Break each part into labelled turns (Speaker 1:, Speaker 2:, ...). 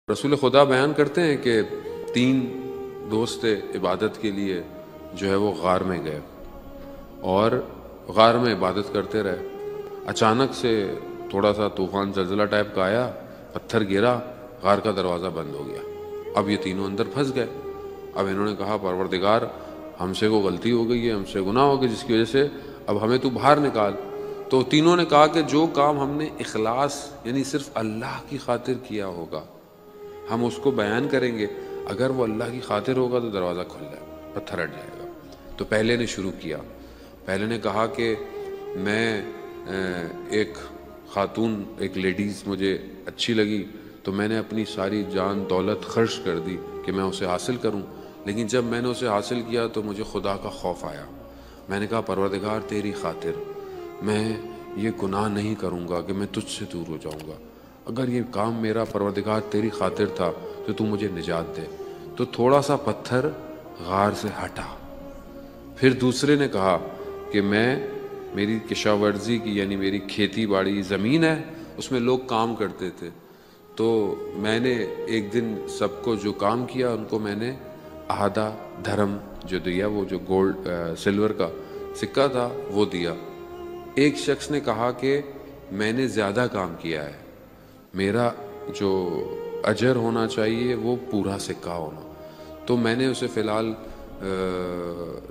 Speaker 1: رسول خدا بیان کرتے ہیں کہ 3 دوست عبادت کے لیے جو ہے وہ غار میں گئے اور غار میں عبادت کرتے رہے۔ اچانک سے تھوڑا سا طوفان زلزلہ ٹائپ کا آیا، پتھر گرا، غار کا دروازہ بند ہو گیا۔ اب یہ تینوں اندر پھنس گئے۔ اب انہوں نے کہا پروردگار ہم سے کو غلطی ہو گئی ہے، ہم سے گناہ ہو گیا، جس کی وجہ سے اب ہمیں تو باہر نکال۔ تو تینوں نے کہا کہ جو کام ہم نے اخلاص یعنی صرف اللہ کی خاطر کیا ہوگا ہم اس کو بیان کریں گے، اگر وہ اللہ کی خاطر ہوگا تو دروازہ کھل جائے گا، پتھر ہٹ جائے گا۔ تو پہلے نے شروع کیا، پہلے نے کہا کہ میں ایک خاتون، ایک لیڈیز مجھے اچھی لگی تو میں نے اپنی ساری جان دولت خرچ کر دی کہ میں اسے حاصل کروں، لیکن جب میں نے اسے حاصل کیا تو مجھے خدا کا خوف آیا۔ میں نے کہا پروردگار تیری خاطر میں یہ گناہ نہیں کروں گا کہ میں تجھ سے دور ہو جاؤں گا، اگر یہ کام میرا پروردگار تیری خاطر تھا تو مجھے نجات دے۔ تو تھوڑا سا پتھر غار سے ہٹا۔ پھر دوسرے نے کہا کہ میری کشاورزی کی یعنی میری کھیتی باڑی زمین ہے، اس میں لوگ کام کرتے تھے، تو میں نے ایک دن سب کو جو کام کیا ان کو میں نے آدھا دھرم جو دیا، وہ جو گولڈ سلور کا سکہ تھا وہ دیا۔ ایک شخص نے کہا کہ میں نے زیادہ کام کیا ہے، میرا جو اجر ہونا چاہیے وہ پورا سکہ ہونا، تو میں نے اسے فی الحال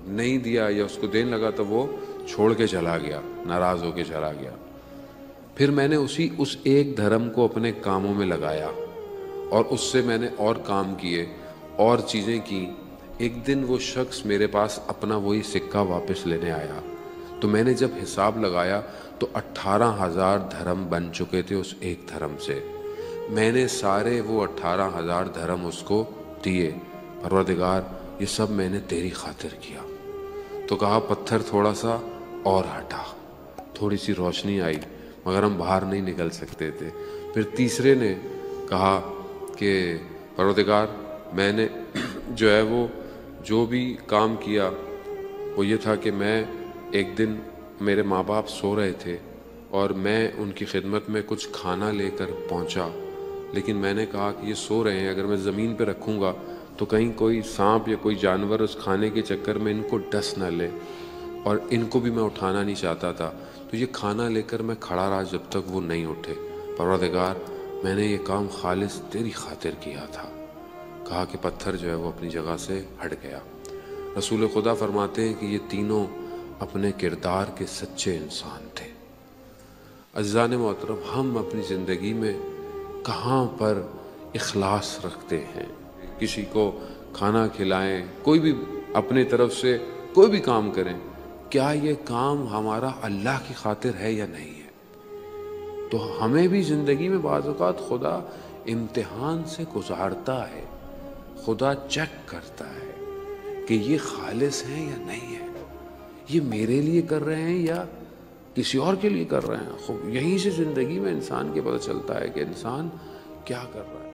Speaker 1: نہیں دیا یا اس کو دینے لگا تو وہ چھوڑ کے چلا گیا، ناراض ہو کے چلا گیا۔ پھر میں نے اس ایک دھرم کو اپنے کاموں میں لگایا اور اس سے میں نے اور کام کیے اور چیزیں کی۔ ایک دن وہ شخص میرے پاس اپنا وہی سکہ واپس لینے آیا، تو میں نے جب حساب لگایا تو 18,000 دھرم بن چکے تھے اس ایک دھرم سے۔ میں نے سارے وہ 18,000 دھرم اس کو دیے، پروردگار یہ سب میں نے تیری خاطر کیا۔ تو کہا پتھر تھوڑا سا اور ہٹا، تھوڑی سی روشنی آئی، مگر ہم باہر نہیں نکل سکتے تھے۔ پھر تیسرے نے کہا کہ پروردگار میں نے جو ہے وہ جو بھی کام کیا وہ یہ تھا کہ میں ایک دن میرے ماں باپ سو رہے تھے اور میں ان کی خدمت میں کچھ کھانا لے کر پہنچا، لیکن میں نے کہا کہ یہ سو رہے ہیں، اگر میں زمین پہ رکھوں گا تو کہیں کوئی سانپ یا کوئی جانور اس کھانے کے چکر میں ان کو ڈس نہ لے، اور ان کو بھی میں اٹھانا نہیں چاہتا تھا، تو یہ کھانا لے کر میں کھڑا رہا جب تک وہ نہیں اٹھے۔ پروردگار میں نے یہ کام خالص تیری خاطر کیا تھا۔ کہا کہ پتھر جو ہے وہ اپنی جگہ سے ہٹ گیا۔ رسول خدا فرماتے ہیں کہ یہ تینوں اپنے کردار کے سچے انسان تھے۔ عزیزان محترم، ہم اپنی زندگی میں کہاں پر اخلاص رکھتے ہیں؟ کسی کو کھانا کھلائیں، کوئی بھی اپنے طرف سے کوئی بھی کام کریں، کیا یہ کام ہمارا اللہ کی خاطر ہے یا نہیں ہے؟ تو ہمیں بھی زندگی میں بعض اوقات خدا امتحان سے گزارتا ہے، خدا چیک کرتا ہے کہ یہ خالص ہیں یا نہیں ہے، یہ میرے لیے کر رہے ہیں یا کسی اور کے لیے کر رہے ہیں۔ یہیں سے زندگی میں انسان کے پتہ چلتا ہے کہ انسان کیا کر رہا ہے۔